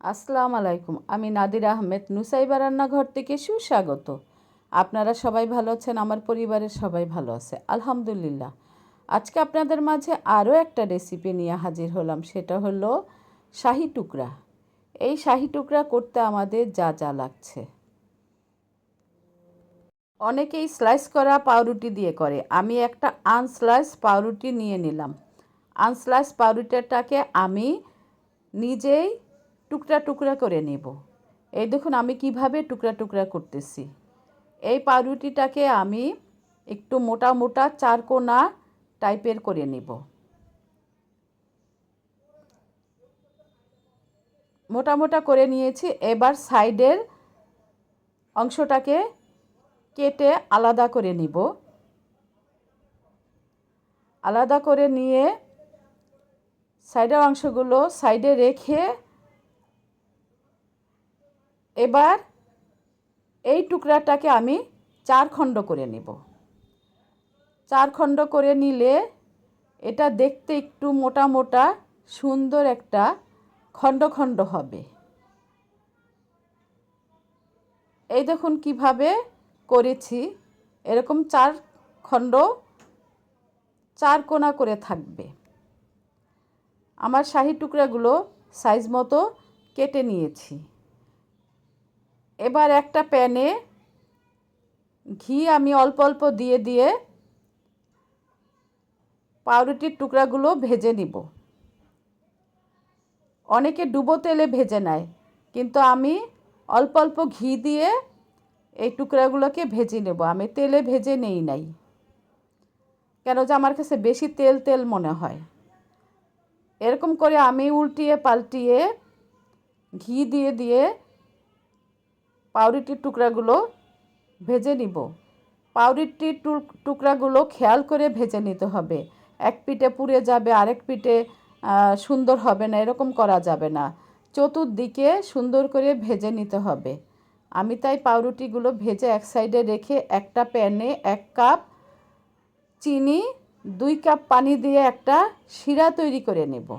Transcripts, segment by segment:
আসসালামু আলাইকুম। আমি নাদিরা আহমেদ নুসাইবা রান্নাঘর থেকে সুস্বাগত। আপনারা সবাই ভালো আছেন? আমার পরিবারের সবাই ভালো আছে আলহামদুলিল্লাহ। আজকে আপনাদের মাঝে আরও একটা রেসিপি নিয়ে হাজির হলাম, সেটা হলো শাহি টুকরা। এই শাহি টুকরা করতে আমাদের যা যা লাগছে, অনেকেই স্লাইস করা পাউরুটি দিয়ে করে। আমি একটা আনস্লাইস পাউরুটি নিয়ে নিলাম। আনস্লাইস পাউরুটিটাকে আমি নিজেই টুকরা টুকরা করে নেব। এই দেখুন আমি কিভাবে টুকরা টুকরা করতেছি। এই পাউরুটিটাকে আমি একটু মোটা মোটা চারকোনা টাইপের করে নেব। মোটা মোটা করে নিয়েছি। এবার সাইডের অংশটাকে কেটে আলাদা করে নিব। আলাদা করে নিয়ে সাইডের অংশগুলো সাইডে রেখে এবার এই টুকরাটাকে আমি 4 খণ্ড করে নেব। 4 খণ্ড করে নিলে এটা দেখতে একটু মোটা মোটা সুন্দর একটা খণ্ড খণ্ড হবে। এই দেখুন কিভাবে করেছি। এরকম 4 খণ্ড 4 কোণা করে থাকবে। আমার শাহি টুকরাগুলো সাইজ মতো কেটে নিয়েছি। এবার একটা প্যানে ঘি আমি অল্প অল্প দিয়ে দিয়ে পাউরুটির টুকরাগুলো ভেজে নিব। অনেকে ডুবো তেলে ভেজে নেয়, কিন্তু আমি অল্প অল্প ঘি দিয়ে এই টুকরাগুলোকে ভেজে নেব। আমি তেলে ভেজে নেই নাই, কেন যে আমার কাছে বেশি তেল তেল মনে হয়। এরকম করে আমি উল্টিয়ে পাল্টিয়ে ঘি দিয়ে দিয়ে পাউরুটির টুকরাগুলো ভেজে নিব। পাউরুটির টুকরাগুলো খেয়াল করে ভেজে নিতে হবে। এক পিঠে পুড়ে যাবে, আরেক পিঠে সুন্দর হবে না, এরকম করা যাবে না। চতুর্দিকে সুন্দর করে ভেজে নিতে হবে। আমি তাই পাউরুটিগুলো ভেজে এক সাইডে রেখে একটা প্যানে 1 কাপ চিনি 2 কাপ পানি দিয়ে একটা শিরা তৈরি করে নেব।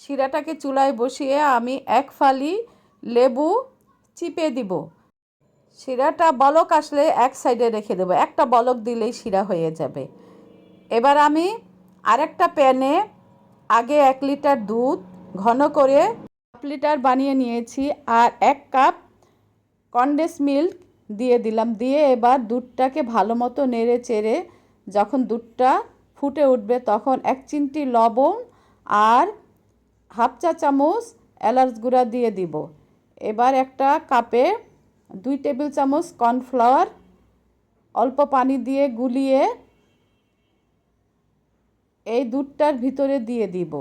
শিরাটাকে চুলায় বসিয়ে আমি 1 ফালি লেবু চিপে দিব। শিরাটা বলক আসলে এক সাইডে রেখে দেবো, একটা বলক দিলেই শিরা হয়ে যাবে। এবার আমি আরেকটা প্যানে আগে 1 লিটার দুধ ঘন করে 1 লিটার বানিয়ে নিয়েছি, আর 1 কাপ কনডেন্স মিল্ক দিয়ে দিলাম। দিয়ে এবার দুধটাকে ভালো মতো নেড়ে চেড়ে যখন দুধটা ফুটে উঠবে তখন 1 চিমটি লবণ আর হাফ চা চামচ এলাচ গুঁড়া দিয়ে দিব। এবার একটা কাপে 2 টেবিল চামচ কর্নফ্লাওয়ার অল্প পানি দিয়ে গুলিয়ে এই দুধটার ভিতরে দিয়ে দিব।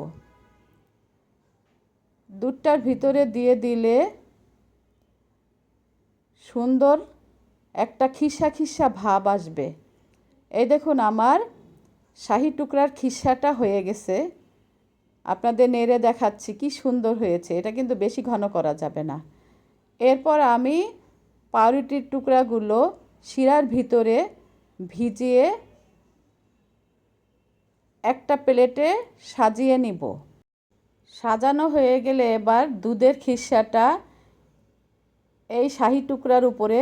দুধটার ভিতরে দিয়ে দিলে সুন্দর একটা খিসা খিসা ভাব আসবে। এই দেখুন আমার শাহি টুকরার খিসাটা হয়ে গেছে। আপনাদের নেড়ে দেখাচ্ছি কি সুন্দর হয়েছে। এটা কিন্তু বেশি ঘন করা যাবে না। এরপর আমি পাউরুটির টুকরাগুলো শিরার ভিতরে ভিজিয়ে একটা প্লেটে সাজিয়ে নিব। সাজানো হয়ে গেলে এবার দুধের খিসাটা এই শাহি টুকরার উপরে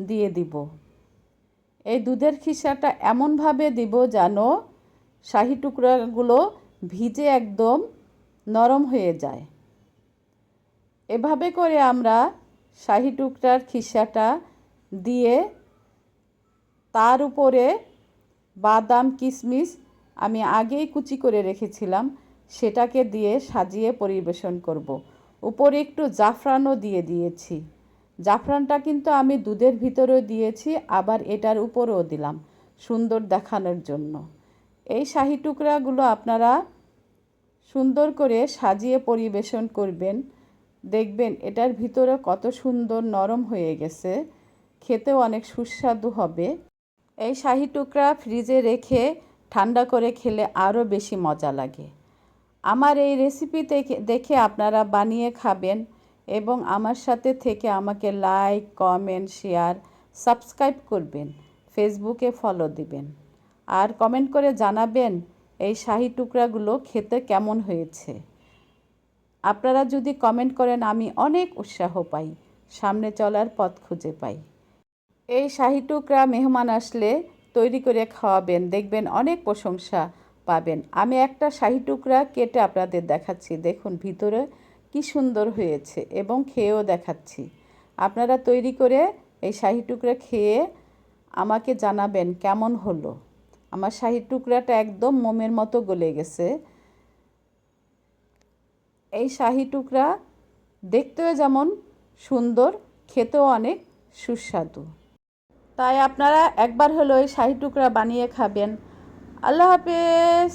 দিয়ে দিব। এই দুধের খিসাটা এমনভাবে দিব যেন শাহি টুকরাগুলো ভিজে একদম নরম হয়ে যায়। এভাবে করে আমরা শাহি টুকরার খিসাটা দিয়ে তার উপরে বাদাম কিশমিশ আমি আগেই কুচি করে রেখেছিলাম সেটাকে দিয়ে সাজিয়ে পরিবেশন করব। উপরে একটু জাফরানও দিয়ে দিয়েছি। জাফরানটা কিন্তু আমি দুধের ভিতরেও দিয়েছি, আবার এটার উপরেও দিলাম সুন্দর দেখানোর জন্য। এই শাহি টুকরাগুলো আপনারা সুন্দর করে সাজিয়ে পরিবেশন করবেন। দেখবেন এটার ভিতরে কত সুন্দর নরম হয়ে গেছে, খেতেও অনেক সুস্বাদু হবে। এই শাহি টুকরা ফ্রিজে রেখে ঠান্ডা করে খেলে আরও বেশি মজা লাগে। আমার এই রেসিপি দেখে আপনারা বানিয়ে খাবেন এবং আমার সাথে থেকে আমাকে লাইক কমেন্ট শেয়ার সাবস্ক্রাইব করবেন, ফেসবুকে ফলো দিবেন আর কমেন্ট করে জানাবেন এই শাহি টুকরাগুলো খেতে কেমন হয়েছে। আপনারা যদি কমেন্ট করেন আমি অনেক উৎসাহ পাই, সামনে চলার পথ খুঁজে পাই। এই শাহি টুকরা মেহমান আসলে তৈরি করে খাওয়াবেন, দেখবেন অনেক প্রশংসা পাবেন। আমি একটা শাহি টুকরা কেটে আপনাদের দেখাচ্ছি, দেখুন ভিতরে কি সুন্দর হয়েছে এবং খেয়েও দেখাচ্ছি। আপনারা তৈরি করে এই শাহি টুকরা খেয়ে আমাকে জানাবেন কেমন হলো। আমার শাহি টুকরাটা একদম মোমের মতো গলে গেছে। এই শাহি টুকরা দেখতেও যেমন সুন্দর, খেতেও অনেক সুস্বাদু। তাই আপনারা একবার হলো এই শাহি টুকরা বানিয়ে খাবেন। আল্লাহ হাফেজ।